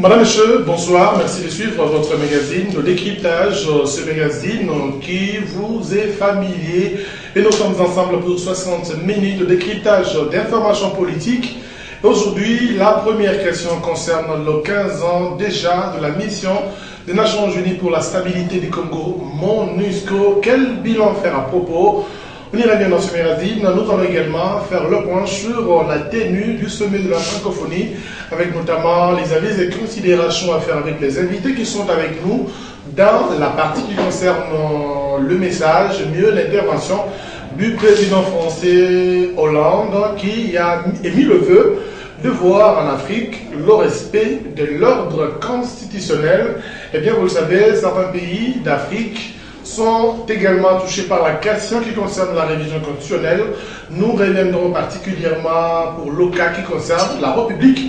Madame, Monsieur, bonsoir. Merci de suivre votre magazine, le décryptage, ce magazine qui vous est familier. Et nous sommes ensemble pour 60 minutes de décryptage d'informations politiques. Aujourd'hui, la première question concerne le 15 ans déjà de la mission des Nations Unies pour la stabilité du Congo, MONUSCO. Quel bilan faire à propos? On ira bien dans ce magazine. Nous allons également faire le point sur la tenue du sommet de la francophonie, avec notamment les avis et considérations à faire avec les invités qui sont avec nous dans la partie qui concerne le message, mieux l'intervention du président français Hollande qui a émis le vœu de voir en Afrique le respect de l'ordre constitutionnel. Eh bien, vous le savez, certains pays d'Afrique sont également touchés par la question qui concerne la révision constitutionnelle. Nous reviendrons particulièrement pour le cas qui concerne la République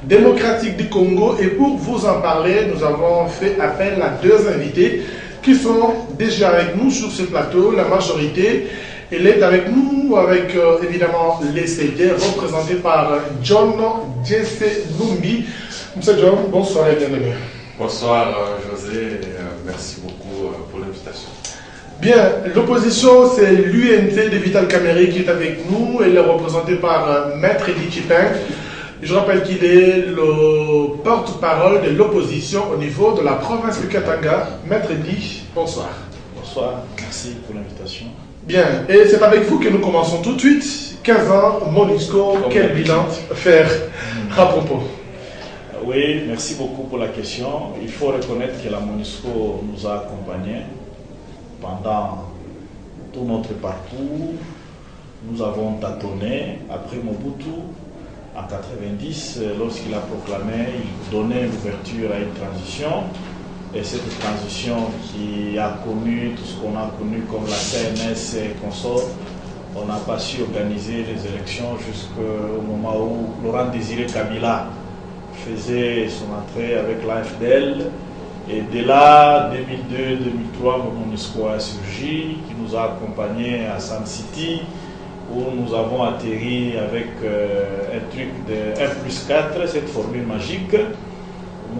démocratique du Congo. Et pour vous en parler, nous avons fait appel à deux invités qui sont déjà avec nous sur ce plateau. La majorité, elle est avec nous, avec évidemment les CD représentés par John Jesse Numbi. Monsieur John, bonsoir et bienvenue. Bonsoir José, merci beaucoup pour l'invitation. Bien, l'opposition c'est l'UNT de Vital Kamerhe qui est avec nous. Elle est représentée par Maître Edi Chipin. Je rappelle qu'il est le porte-parole de l'opposition au niveau de la province du Katanga. Maître Edi, bonsoir. Bonsoir, merci pour l'invitation. Bien, et c'est avec vous que nous commençons tout de suite. 15 ans, MONUSCO, quel bilan faire à propos? Oui, merci beaucoup pour la question. Il faut reconnaître que la MONUSCO nous a accompagnés pendant tout notre parcours. Nous avons tâtonné après Mobutu en 90, lorsqu'il a proclamé, il donnait l'ouverture à une transition. Et cette transition qui a connu tout ce qu'on a connu comme la CNS et consorts, on n'a pas su organiser les élections jusqu'au moment où Laurent Désiré Kabila faisait son entrée avec l'AFDL. Et dès là, 2002-2003, le MONUSCO a surgi, qui nous a accompagnés à Sun City, où nous avons atterri avec un truc de 1+4, cette formule magique.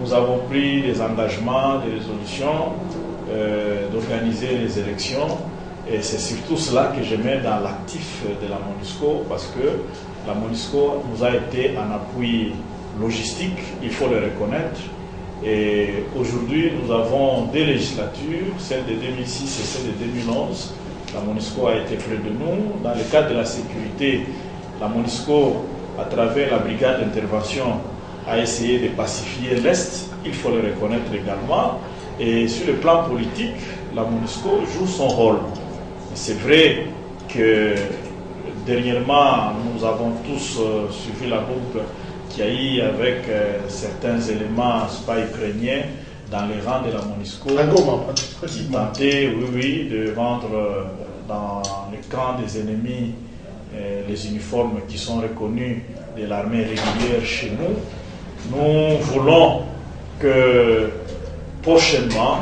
Nous avons pris des engagements, des résolutions, d'organiser les élections. Et c'est surtout cela que je mets dans l'actif de la MONUSCO, parce que la MONUSCO nous a été en appui logistique, il faut le reconnaître. Et aujourd'hui, nous avons deux législatures, celle de 2006 et celle de 2011. La MONUSCO a été près de nous. Dans le cadre de la sécurité, la MONUSCO, à travers la brigade d'intervention, a essayé de pacifier l'Est, il faut le reconnaître également. Et sur le plan politique, la MONUSCO joue son rôle. C'est vrai que dernièrement, nous avons tous suivi la boucle qu'il y a eu avec certains éléments pas ukrainiens dans les rangs de la MONUSCO qui tentaient, de vendre dans les camps des ennemis les uniformes qui sont reconnus de l'armée régulière chez nous. Nous voulons que prochainement,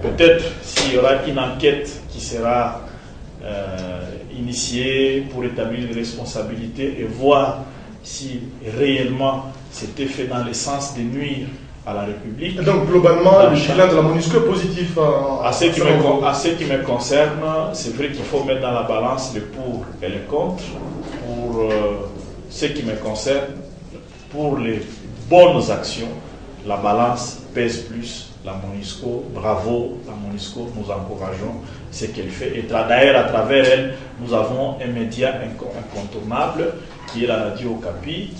peut-être s'il y aura une enquête qui sera initiée pour établir les responsabilités et voir si réellement c'était fait dans le sens de nuire à la République. Donc globalement, le bilan de la MONUSCO est positif. À ce qui me concerne, c'est vrai qu'il faut mettre dans la balance le pour et le contre. Pour ce qui me concerne, pour les bonnes actions, la balance pèse plus. La MONUSCO, bravo, la MONUSCO, nous encourageons ce qu'elle fait. Et d'ailleurs, à travers elle, nous avons un média incontournable qui est la radio Okapi,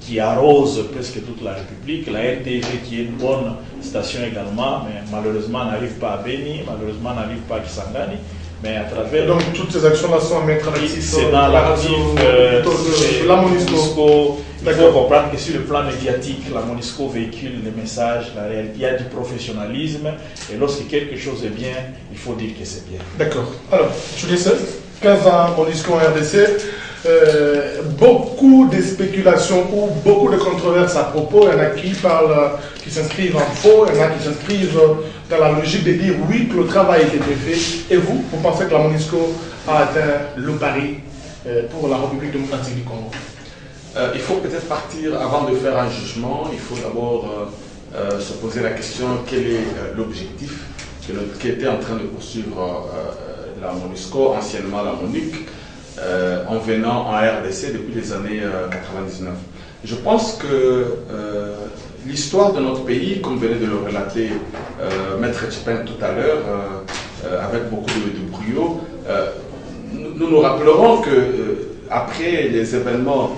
qui arrose presque toute la République, la RTV qui est une bonne station également, mais malheureusement n'arrive pas à Beni, malheureusement n'arrive pas à Kisangani. Mais à travers... Donc toutes ces actions-là sont à mettre à l'actif. C'est dans l'actif de la MONUSCO. Il faut comprendre que sur le plan médiatique, la MONUSCO véhicule les messages, la réalité. Il y a du professionnalisme, et lorsque quelque chose est bien, il faut dire que c'est bien. D'accord. Alors, tu le sais, 15 ans MONUSCO en RDC, beaucoup de spéculations ou beaucoup de controverses à propos. Il y en a qui parlent, qui s'inscrivent en faux, il y en a qui s'inscrivent dans la logique de dire oui, que le travail a été fait. Et vous pensez que la MONUSCO a atteint le pari pour la République démocratique du Congo? il faut peut-être partir, avant de faire un jugement, il faut d'abord se poser la question quel est l'objectif qui était en train de poursuivre la MONUSCO, anciennement la MONUC, en venant en RDC depuis les années 99. Je pense que l'histoire de notre pays, comme venait de le relater Maître Tchipen tout à l'heure, avec beaucoup de brio, nous nous rappellerons que après les événements,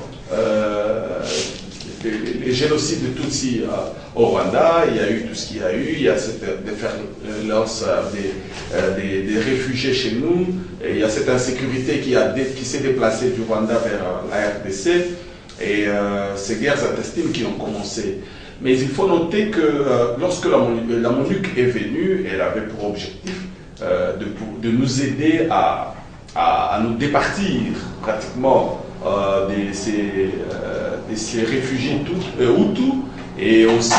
les génocides de Tutsi au Rwanda, il y a eu tout ce qu'il y a eu, il y a cette déferlance des réfugiés chez nous, et il y a cette insécurité qui s'est déplacée du Rwanda vers la RDC, et ces guerres intestines qui ont commencé. Mais il faut noter que lorsque la MONUC est venue, elle avait pour objectif de nous aider à nous départir pratiquement de ces réfugiés Hutus, et aussi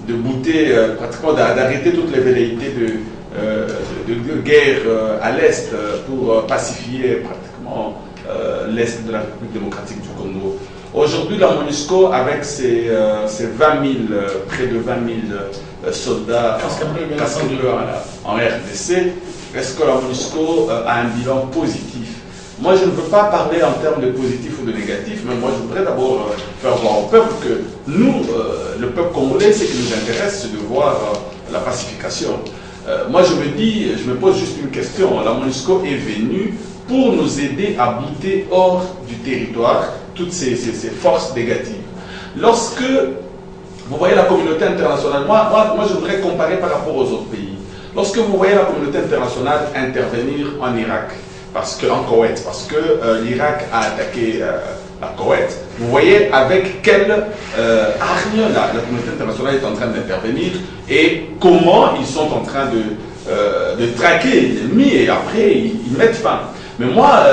de bouter, pratiquement d'arrêter toutes les velléités de guerre à l'Est pour pacifier pratiquement l'Est de la République démocratique du Congo. Aujourd'hui, la MONUSCO, avec ses 20 000, près de 20 000 soldats casques bleus en RDC, est-ce que la MONUSCO a un bilan positif? Moi, je ne veux pas parler en termes de positif ou de négatif, mais moi, je voudrais d'abord faire voir au peuple que nous, le peuple congolais, ce qui nous intéresse, c'est de voir la pacification. Moi, je me pose juste une question. La MONUSCO est venue pour nous aider à bouter hors du territoire toutes ces forces négatives. Lorsque vous voyez la communauté internationale, moi, je voudrais comparer par rapport aux autres pays. Lorsque vous voyez la communauté internationale intervenir en Irak, en Koweït, parce que l'Irak a attaqué la Koweït, vous voyez avec quelle hargne la communauté internationale est en train d'intervenir et comment ils sont en train de traquer l'ennemi, et après ils mettent fin. Mais moi,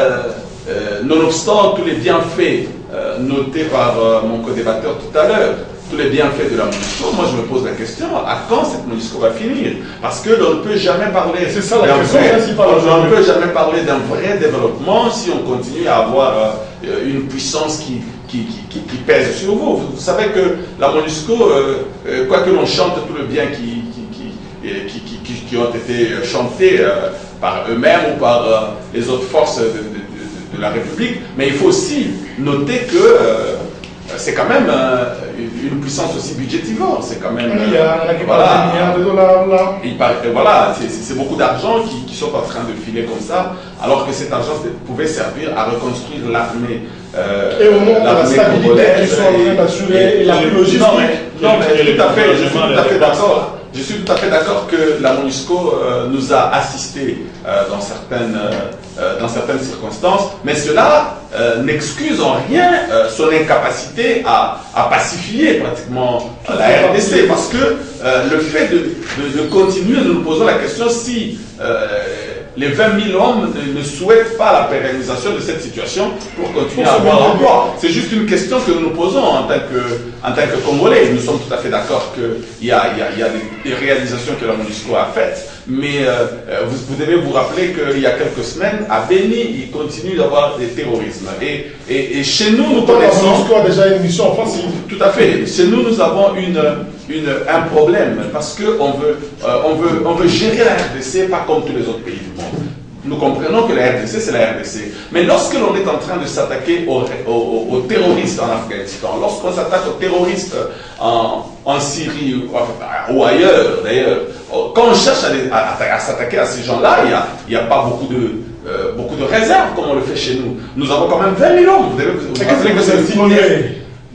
nonobstant tous les bienfaits notés par mon co-débatteur tout à l'heure, tous les bienfaits de la MONUSCO, moi je me pose la question, à quand cette MONUSCO va finir? Parce que l'on ne peut jamais parler on ne peut jamais parler d'un vrai développement si on continue à avoir une puissance qui pèse sur vous. Vous savez que la MONUSCO, quoi que l'on chante tout le bien qui ont été chantés par eux-mêmes ou par les autres forces de la République, mais il faut aussi noter que c'est quand même une puissance aussi budgétivore. C'est quand même. Il y a voilà, milliards de dollars là. Voilà, c'est beaucoup d'argent qui sont en train de filer comme ça, alors que cet argent pouvait servir à reconstruire l'armée. Et au nom de la stabilité qu'ils sont en train d'assurer et la logistique. Non, mais je suis tout à fait d'accord. Je suis tout à fait d'accord que la MONUSCO nous a assistés dans certaines circonstances, mais cela n'excuse en rien son incapacité à pacifier pratiquement la RDC, parce que le fait de continuer, nous nous posons la question si les 20 000 hommes ne souhaitent pas la pérennisation de cette situation pour continuer à avoir l'emploi. C'est juste une question que nous nous posons en tant que Congolais. Nous sommes tout à fait d'accord qu'il y a des réalisations que la MONUSCO a faites, mais vous devez vous rappeler qu'il y a quelques semaines, à Béni, il continue d'avoir des terrorismes. Et chez nous, nous connaissons... La MONUSCO a déjà une mission offensive. Tout à fait. Chez nous, nous avons un problème, parce qu'on veut gérer la RDC pas comme tous les autres pays du monde. Nous comprenons que la RDC, c'est la RDC. Mais lorsque l'on est en train de s'attaquer aux terroristes en Afghanistan, lorsqu'on s'attaque aux terroristes en Syrie ou ailleurs, d'ailleurs, quand on cherche à s'attaquer à ces gens-là, il n'y a pas beaucoup de réserves comme on le fait chez nous. Nous avons quand même 20 000 hommes. Vous devez vous rappeler que c'est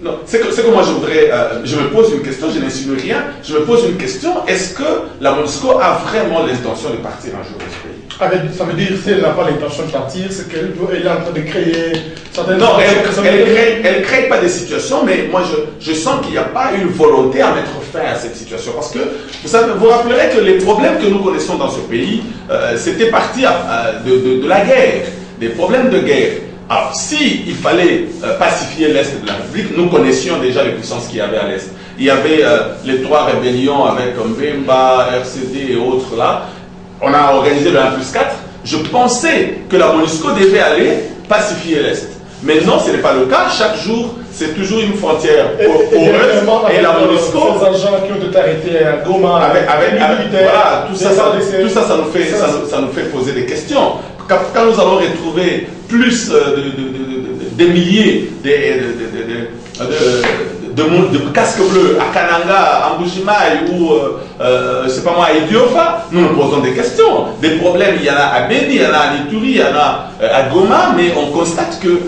non, c'est que moi je voudrais, je me pose une question, je n'insinue rien, je me pose une question, est-ce que la MONUSCO a vraiment l'intention de partir un jour de ce pays? Ça veut dire si elle n'a pas l'intention de partir, c'est qu'elle est en train de créer certaines... Non, elle ne crée pas des situations, mais moi je sens qu'il n'y a pas une volonté à mettre fin à cette situation. Parce que vous rappellerez que les problèmes que nous connaissons dans ce pays, c'était parti de la guerre, des problèmes de guerre. Alors, si il fallait pacifier l'Est de la République, nous connaissions déjà les puissances qu'il y avait à l'Est. Il y avait les 3 rébellions avec Mbemba, RCD et autres là. On a organisé le 1+4. Je pensais que la MONUSCO devait aller pacifier l'Est. Maintenant, ce n'est pas le cas. Chaque jour, c'est toujours une frontière poreuse. Et la MONUSCO... Ces agents qui ont été arrêtés à Goma, voilà, tout ça, ça nous fait poser des questions. Quand nous allons retrouver plus des milliers de casques bleus à Kananga, à Mbujimaï ou, je sais pas moi, à Idiofa, nous nous posons des questions. Des problèmes, il y en a à Beni, il y en a à Ituri, il y en a à Goma, mais on constate que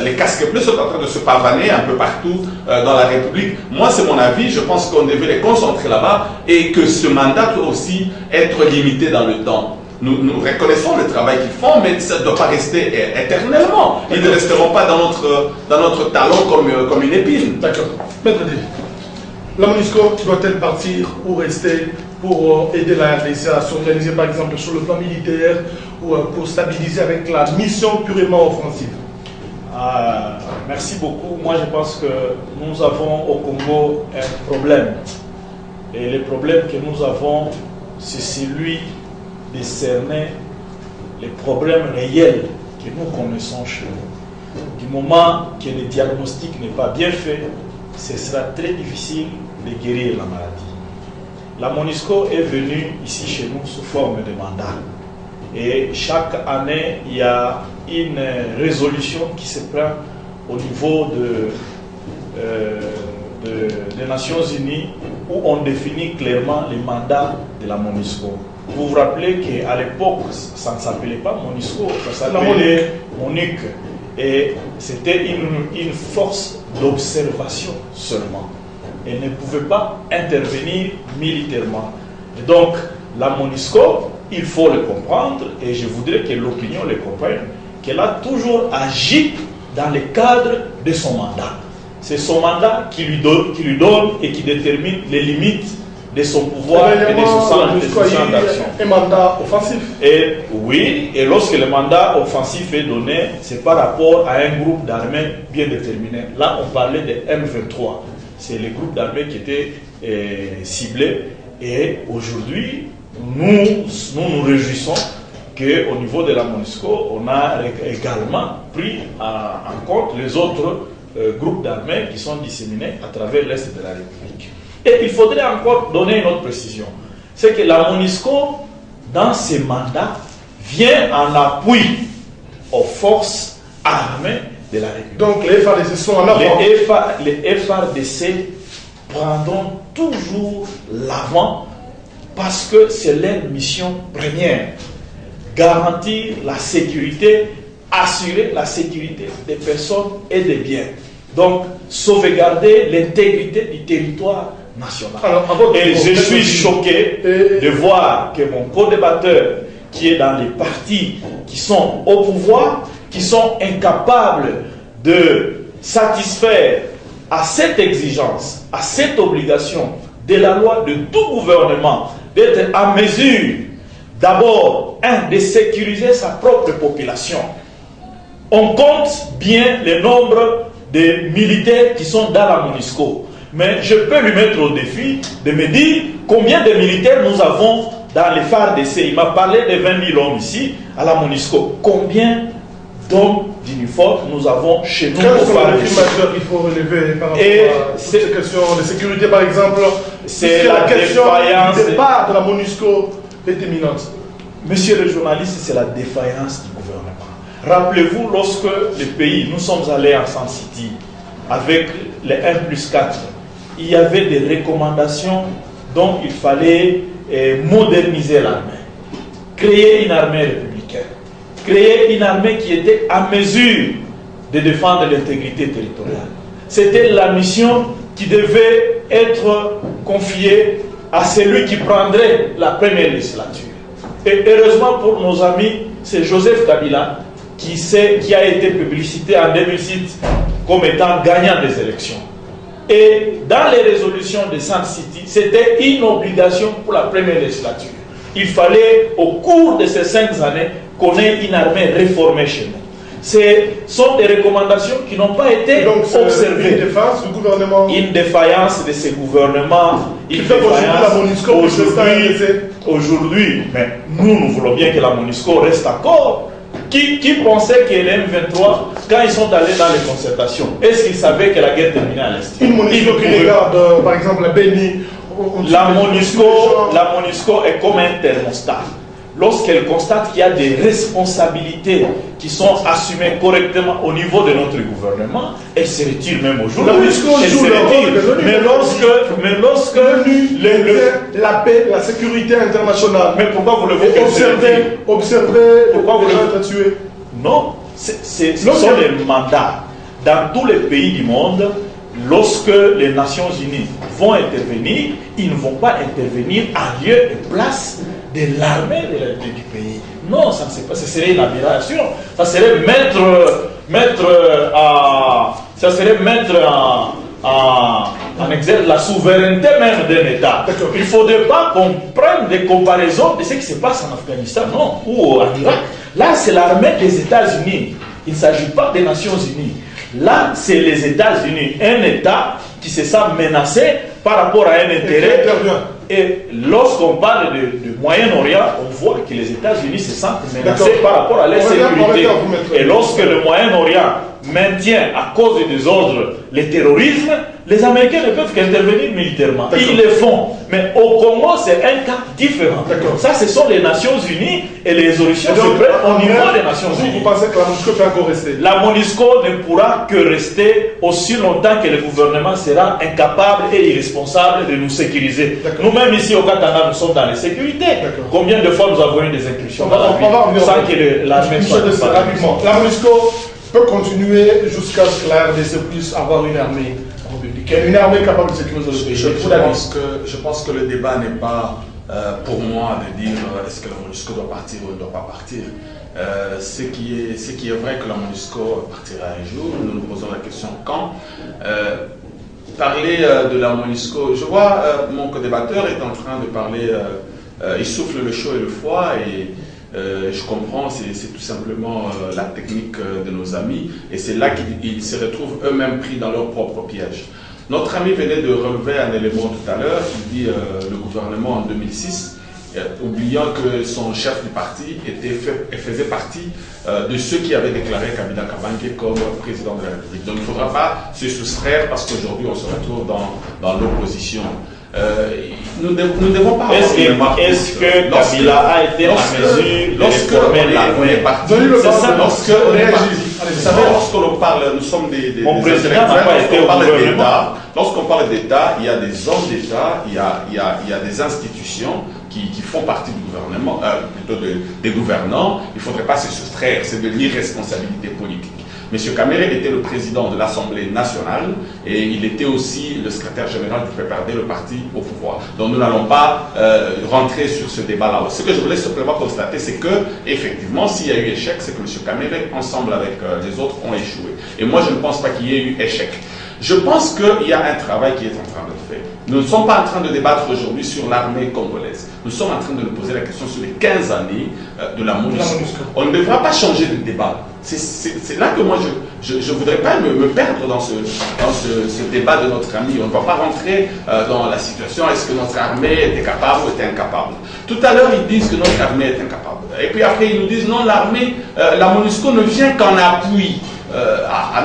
les casques bleus sont en train de se pavaner un peu partout dans la République. Moi, c'est mon avis, je pense qu'on devait les concentrer là-bas et que ce mandat doit aussi être limité dans le temps. Nous reconnaissons le travail qu'ils font, mais ça ne doit pas rester éternellement. Ils ne resteront pas dans notre talon comme une épine. D'accord. Maître D, la MONUSCO doit-elle partir ou rester pour aider la RDC à s'organiser, par exemple, sur le plan militaire ou pour stabiliser avec la mission purement offensive? Merci beaucoup. Moi, je pense que nous avons au Congo un problème. Et le problème que nous avons, c'est celui de cerner les problèmes réels que nous connaissons chez nous. Du moment que le diagnostic n'est pas bien fait, ce sera très difficile de guérir la maladie. La MONUSCO est venue ici chez nous sous forme de mandat. Et chaque année, il y a une résolution qui se prend au niveau des Nations Unies où on définit clairement les mandats de la MONUSCO. Vous vous rappelez qu'à l'époque, ça ne s'appelait pas MONUSCO, ça s'appelait MONUC. Et c'était une force d'observation seulement. Elle ne pouvait pas intervenir militairement. Et donc, la MONUSCO, il faut le comprendre, et je voudrais que l'opinion le comprenne, qu'elle a toujours agi dans le cadre de son mandat. C'est son mandat qui lui donne et qui détermine les limites de son pouvoir et de son champ d'action. Un mandat offensif. Et oui, et lorsque le mandat offensif est donné, c'est par rapport à un groupe d'armées bien déterminé. Là, on parlait de M23. C'est le groupe d'armées qui était ciblé. Et aujourd'hui, nous nous réjouissons qu'au niveau de la MONUSCO, on a également pris en compte les autres groupes d'armées qui sont disséminés à travers l'Est de la République. Et il faudrait encore donner une autre précision. C'est que la MONUSCO, dans ses mandats, vient en appui aux forces armées de la République. Donc les FARDC sont en avant. Les FARDC prendront toujours l'avant parce que c'est leur mission première. Garantir la sécurité, assurer la sécurité des personnes et des biens. Donc, sauvegarder l'intégrité du territoire national. Et je suis choqué de voir que mon co-débatteur, qui est dans les partis qui sont au pouvoir, qui sont incapables de satisfaire à cette exigence, à cette obligation de la loi de tout gouvernement, d'être en mesure d'abord, de sécuriser sa propre population. On compte bien le nombre de militaires qui sont dans la MONUSCO. Mais je peux lui mettre au défi de me dire combien de militaires nous avons dans les FARDC. Il m'a parlé de 20 000 hommes ici à la MONUSCO. Combien d'hommes d'uniforme nous avons chez nous au FARDC? Quels sont les majeurs qu'il faut relever par rapport à ces questions de sécurité, par exemple? C'est la question du départ de la MONUSCO est imminente. Monsieur le journaliste, c'est la défaillance du gouvernement. Rappelez-vous, lorsque le pays, nous sommes allés en Sun City avec les 1+4, il y avait des recommandations dont il fallait moderniser l'armée, créer une armée républicaine, créer une armée qui était à mesure de défendre l'intégrité territoriale. C'était la mission qui devait être confiée à celui qui prendrait la première législature. Et heureusement pour nos amis, c'est Joseph Kabila qui a été publicité en 2006 comme étant gagnant des élections. Et dans les résolutions de Sun City, c'était une obligation pour la première législature. Il fallait, au cours de ces 5 années, qu'on ait une armée réformée chez nous. Ce sont des recommandations qui n'ont pas été observées. Une défense du gouvernement. Une défaillance de ces gouvernements. Une défaillance aujourd'hui. Mais nous voulons bien que la MONUSCO reste encore Qui pensait que les M23, quand ils sont allés dans les concertations, est-ce qu'ils savaient que la guerre terminait à l'Est? Une MONUSCO qui regarde, par exemple, la Béni. La MONUSCO est comme un thermostat. Lorsqu'elle constate qu'il y a des responsabilités qui sont assumées correctement au niveau de notre gouvernement, elle se retire même aujourd'hui. La MONUSCO joue le rôle de l'ONU. Mais lorsque la paix, la sécurité internationale. Mais pourquoi vous le voulez observer pourquoi vous être tués? Non, ce sont les mandats. Dans tous les pays du monde, lorsque les Nations Unies vont intervenir, ils ne vont pas intervenir en lieu et place de l'armée du pays. Non, ça ne se pas. Ce serait une aberration. Ça serait mettre en exergue la souveraineté même d'un État. Il ne faudrait pas qu'on prenne des comparaisons de ce qui se passe en Afghanistan, non, ou en Irak. Là, c'est l'armée des États-Unis. Il ne s'agit pas des Nations Unies. Là, c'est les États-Unis, un État qui se sent menacé par rapport à un intérêt. Et lorsqu'on parle du Moyen-Orient, on voit que les États-Unis se sentent menacés par rapport à leur sécurité. Et lorsque le Moyen-Orient maintient à cause des désordres le terrorisme, les Américains ne peuvent qu'intervenir militairement. Ils le font. Mais au Congo, c'est un cas différent. Ça, ce sont les Nations Unies et les résolutions se prennent au niveau des Nations Unies. Vous pensez que la MONUSCO peut encore rester? La MONUSCO ne pourra que rester aussi longtemps que le gouvernement sera incapable et irresponsable de nous sécuriser. Nous-mêmes ici au Katanga, nous sommes dans les sécurités. Combien de fois nous avons eu des incursions dans la ville sans que l'armée soit rapidement. La MONUSCO peut continuer jusqu'à ce que la RDC puisse avoir une armée républicaine, une armée capable de sécuriser le pays. Je pense que le débat n'est pas pour moi de dire est-ce que la MONUSCO doit partir ou ne doit pas partir. Ce qui est vrai que la MONUSCO partira un jour, nous nous posons la question quand. Parler de la MONUSCO, je vois mon co-débatteur est en train de parler, il souffle le chaud et le froid et je comprends, c'est tout simplement la technique de nos amis et c'est là qu'ils se retrouvent eux-mêmes pris dans leur propre piège. Notre ami venait de relever un élément tout à l'heure, il dit le gouvernement en 2006, oubliant que son chef du parti faisait partie de ceux qui avaient déclaré Kabila Kabange comme président de la République. Donc il ne faudra pas se soustraire parce qu'aujourd'hui on se retrouve dans l'opposition. Nous ne devons pas avoir une marque. Est-ce que Kabila a été en mesure de réformer l'armée? Vous savez, lorsqu'on parle, nous sommes des mon président n'a pas été au gouvernement. Lorsqu'on parle d'État, il y a des hommes d'État, il y a des institutions qui font partie du gouvernement, plutôt des gouvernants. Il ne faudrait pas se soustraire, c'est de l'irresponsabilité politique. M. Kamere était le président de l'Assemblée nationale et il était aussi le secrétaire général du PPRD, le parti au pouvoir. Donc nous n'allons pas rentrer sur ce débat-là. Ce que je voulais simplement constater, c'est que effectivement, s'il y a eu échec, c'est que M. Kamere, ensemble avec les autres, ont échoué. Et moi, je ne pense pas qu'il y ait eu échec. Je pense qu'il y a un travail qui est en train de faire. Nous ne sommes pas en train de débattre aujourd'hui sur l'armée congolaise. Nous sommes en train de nous poser la question sur les 15 années de la MONUSCO. On ne devra pas changer de débat. C'est là que moi, je ne voudrais pas me perdre dans ce débat de notre ami. On ne va pas rentrer dans la situation, est-ce que notre armée était capable ou était incapable. Tout à l'heure, ils disent que notre armée est incapable. Et puis après, ils nous disent non, l'armée, la MONUSCO ne vient qu'en appui à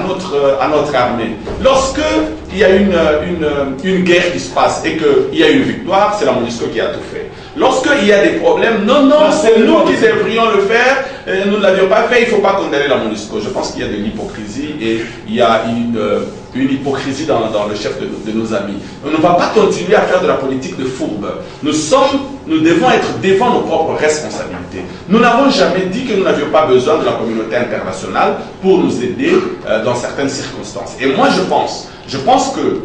notre armée. Lorsque il y a une guerre qui se passe et qu'il y a une victoire, c'est la MONUSCO qui a tout fait. Lorsqu'il y a des problèmes, non, c'est nous qui devrions le faire, nous ne l'avions pas fait, il ne faut pas condamner la MONUSCO. Je pense qu'il y a de l'hypocrisie et il y a une hypocrisie dans le chef de nos amis. On ne va pas continuer à faire de la politique de fourbe. Nous devons être devant nos propres responsabilités. Nous n'avons jamais dit que nous n'avions pas besoin de la communauté internationale pour nous aider dans certaines circonstances. Et moi, je pense que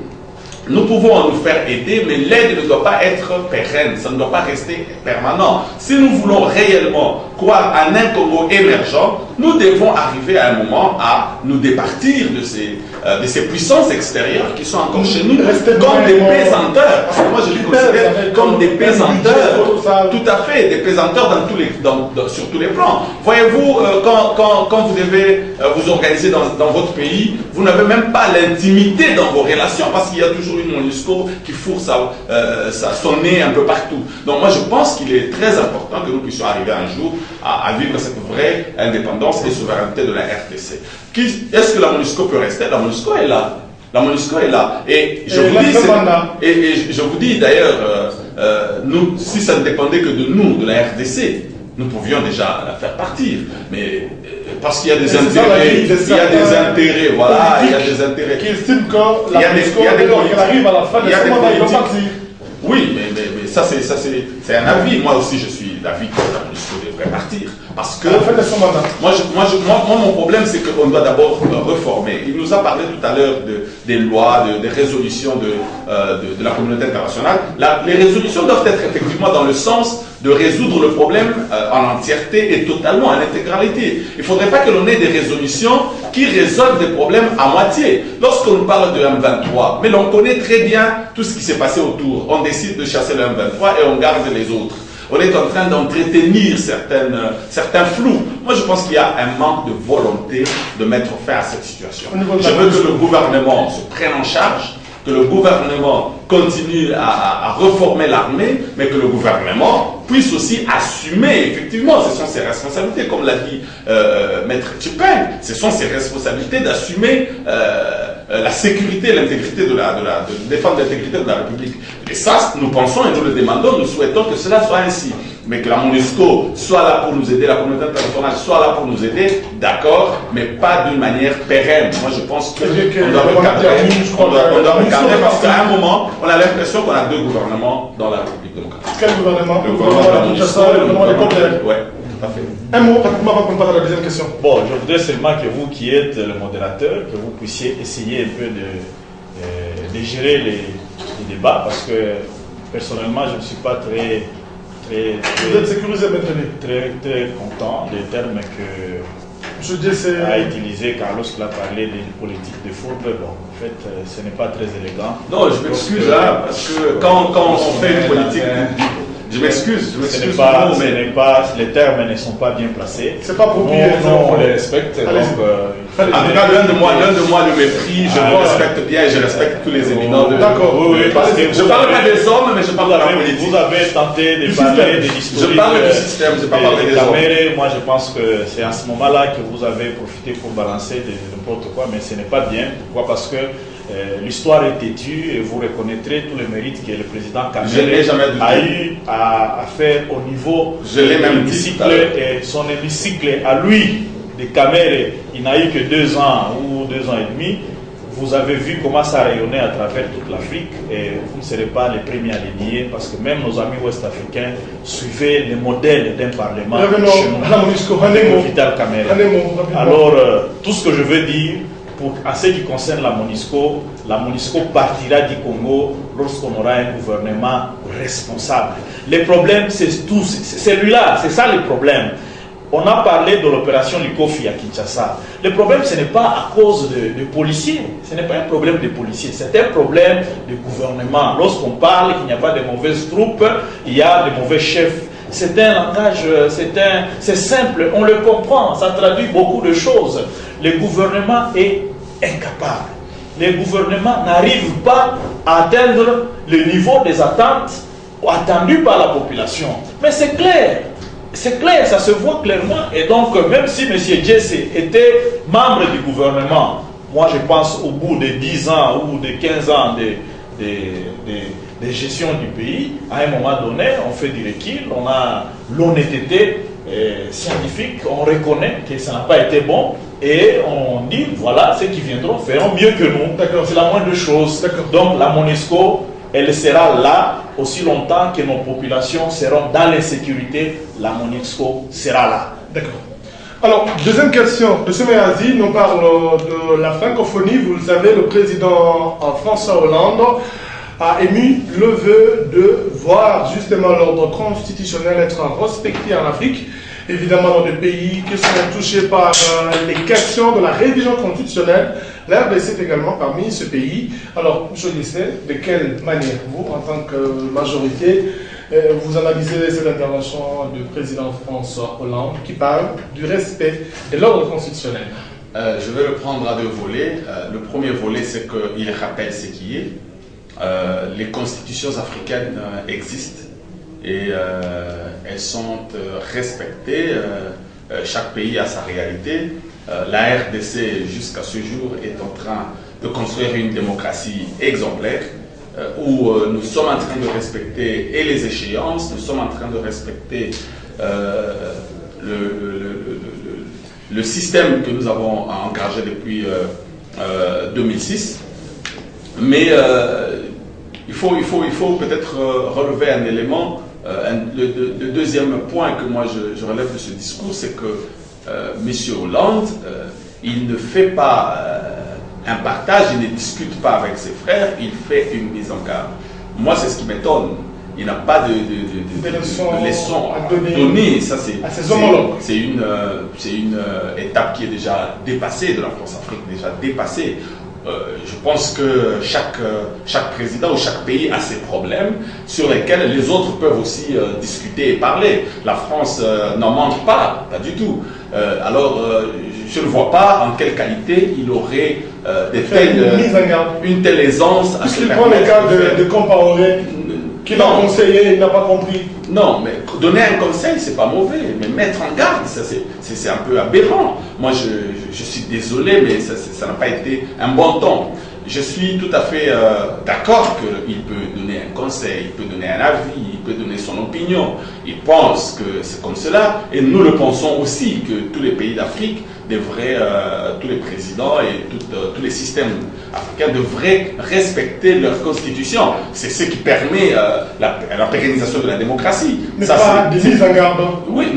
nous pouvons nous faire aider, mais l'aide ne doit pas être pérenne, ça ne doit pas rester permanent. Si nous voulons réellement croire en un Congo émergent, nous devons arriver à un moment à nous départir de ces puissances extérieures qui sont encore chez nous comme des pesanteurs. Parce que moi je les considère comme des pesanteurs, tout à fait, des pesanteurs sur tous les plans. Voyez-vous, quand vous devez vous organiser dans votre pays, vous n'avez même pas l'intimité dans vos relations parce qu'il y a toujours toujours une MONUSCO qui fourre son nez un peu partout. Donc moi je pense qu'il est très important que nous puissions arriver un jour à vivre cette vraie indépendance et souveraineté de la RDC. Est-ce que la MONUSCO peut rester? La MONUSCO est là. La MONUSCO est là. Et je vous dis d'ailleurs, nous, si ça ne dépendait que de nous, de la RDC, nous pouvions déjà la faire partir. Mais parce qu'il y a des intérêts, voilà, il y a des intérêts. Qui estiment que la MONUSCO, elle arrive à la fin de ce mandat, ils vont partir. Oui, mais ça c'est un avis. Moi aussi, je suis d'avis que la MONUSCO devrait partir. Parce que moi, mon problème, c'est qu'on doit d'abord reformer. Il nous a parlé tout à l'heure des lois, des résolutions de la communauté internationale. Les résolutions doivent être effectivement dans le sens de résoudre le problème en entièreté et totalement, en intégralité. Il ne faudrait pas que l'on ait des résolutions qui résolvent des problèmes à moitié. Lorsqu'on parle de M23, mais l'on connaît très bien tout ce qui s'est passé autour. On décide de chasser le M23 et on garde les autres. On est en train d'entretenir certains flous. Moi, je pense qu'il y a un manque de volonté de mettre fin à cette situation. Je veux que le gouvernement se prenne en charge, que le gouvernement continue à reformer l'armée, mais que le gouvernement puisse aussi assumer, effectivement, ce sont ses responsabilités, comme l'a dit Maître Tchipeng, ce sont ses responsabilités d'assumer la sécurité et l'intégrité de défendre l'intégrité de la République. Et ça, nous pensons et nous le demandons, nous souhaitons que cela soit ainsi. Mais que la MONUSCO soit là pour nous aider, la communauté internationale soit là pour nous aider, d'accord, mais pas d'une manière pérenne. Moi, je pense qu'on doit recadrer, parce qu'à un moment, on a l'impression qu'on a deux gouvernements dans la République démocratique. Quel gouvernement? Le gouvernement de la MONUSCO et le gouvernement des Coptes. Oui, tout à fait. Un mot rapidement avant qu'on passe à la deuxième question. Bon, je voudrais seulement que vous qui êtes le modérateur, que vous puissiez essayer un peu de gérer les débats, parce que personnellement, je ne suis pas très vous êtes sécurisé maintenant. Très content des termes que a utilisé Carlos qui a parlé de politique de fourbe. Bon, en fait, ce n'est pas très élégant. Non, je m'excuse là, parce que quand on fait une politique, je m'excuse. Les termes ne sont pas bien placés. C'est pas pour non, on les respecte. En tout cas, l'un de moi le mépris, je le respecte bien et je respecte tous les éminents. D'accord, oui, parce que je parle pas des hommes, mais je parle de la politique. Vous avez tenté de parler de l'histoire. Je parle du système, je ne parle pas des hommes. Moi, je pense que c'est à ce moment-là que vous avez profité pour balancer n'importe quoi, mais ce n'est pas bien. Pourquoi? Parce que l'histoire est têtue et vous reconnaîtrez tous les mérites que le président Kamere a eu à faire au niveau de l'hémicycle et son hémicycle à lui de Kamere. Il n'a eu que 2 ans ou 2 ans et demi. Vous avez vu comment ça rayonnait à travers toute l'Afrique et vous ne serez pas les premiers à les nier parce que même nos amis ouest-africains suivaient les modèles d'un parlement chez nous, Vital Kamere. Alors, tout ce que je veux dire, à ce qui concerne la MONUSCO partira du Congo lorsqu'on aura un gouvernement responsable. Les problèmes, c'est tout, c'est celui-là, c'est ça le problème. On a parlé de l'opération Likofi à Kinshasa. Le problème, ce n'est pas à cause de policiers, ce n'est pas un problème de policiers, c'est un problème de gouvernement. Lorsqu'on parle qu'il n'y a pas de mauvaises troupes, il y a de mauvais chefs. C'est un langage, c'est simple, on le comprend, ça traduit beaucoup de choses. Le gouvernement est incapable. Le gouvernement n'arrive pas à atteindre le niveau des attentes attendues par la population. Mais c'est clair, ça se voit clairement. Et donc, même si M. Jesse était membre du gouvernement, moi je pense au bout de 10 ans ou de 15 ans de gestion du pays, à un moment donné, on fait du recul, on a l'honnêteté scientifique, on reconnaît que ça n'a pas été bon et on dit, voilà, ceux qui viendront feront mieux que nous. C'est la moindre chose. Donc la MONUSCO, elle sera là aussi longtemps que nos populations seront dans l'insécurité, la MONUSCO sera là. D'accord. Alors, deuxième question. M. Meazi nous parle de la francophonie. Vous le savez, le président François Hollande a émis le vœu de voir justement l'ordre constitutionnel être respecté en Afrique. Évidemment, dans des pays qui sont touchés par les questions de la révision constitutionnelle, la RDC est également parmi ce pays. Alors, je disais, de quelle manière vous, en tant que majorité, vous analysez cette intervention du président François Hollande qui parle du respect de l'ordre constitutionnel? Je vais le prendre à 2 volets. Le premier volet, c'est qu'il rappelle ce qui est. les constitutions africaines existent et elles sont respectées. Chaque pays a sa réalité. La RDC, jusqu'à ce jour, est en train de construire une démocratie exemplaire où nous sommes en train de respecter et les échéances, nous sommes en train de respecter le système que nous avons engagé depuis 2006. Mais il faut peut-être relever un élément. Le deuxième point que moi je relève de ce discours, c'est que M. Hollande, il ne fait pas un partage, il ne discute pas avec ses frères, il fait une mise en garde. Moi, c'est ce qui m'étonne. Il n'a pas de leçon à donner. Ça, c'est une étape qui est déjà dépassée de la France-Afrique, déjà dépassée. Je pense que chaque président ou chaque pays a ses problèmes sur lesquels les autres peuvent aussi discuter et parler. La France n'en manque pas du tout. Alors, je ne vois pas en quelle qualité il aurait une telle aisance à se permettre. Puisqu'il prend le cas de Compaoré, qui l'a conseillé, il n'a pas compris. Non, mais donner un conseil, c'est pas mauvais. Mais mettre en garde, c'est un peu aberrant. Moi, je suis désolé, mais ça n'a pas été un bon temps. Je suis tout à fait d'accord qu'il peut donner un conseil, il peut donner un avis, il peut donner son opinion. Il pense que c'est comme cela. Et nous le pensons aussi, que tous les pays d'Afrique devraient, tous les présidents et tous les systèmes africains devraient respecter leur constitution. C'est ce qui permet la pérennisation de la démocratie. Mais ça, pas des mises en garde. Oui,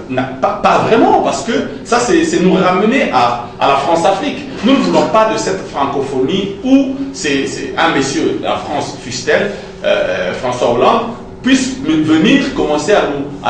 non, pas vraiment, parce que ça, c'est nous ramener à la France-Afrique. Nous ne voulons pas de cette francophonie où c'est un monsieur de la France, fût-elle, François Hollande, puisse venir commencer à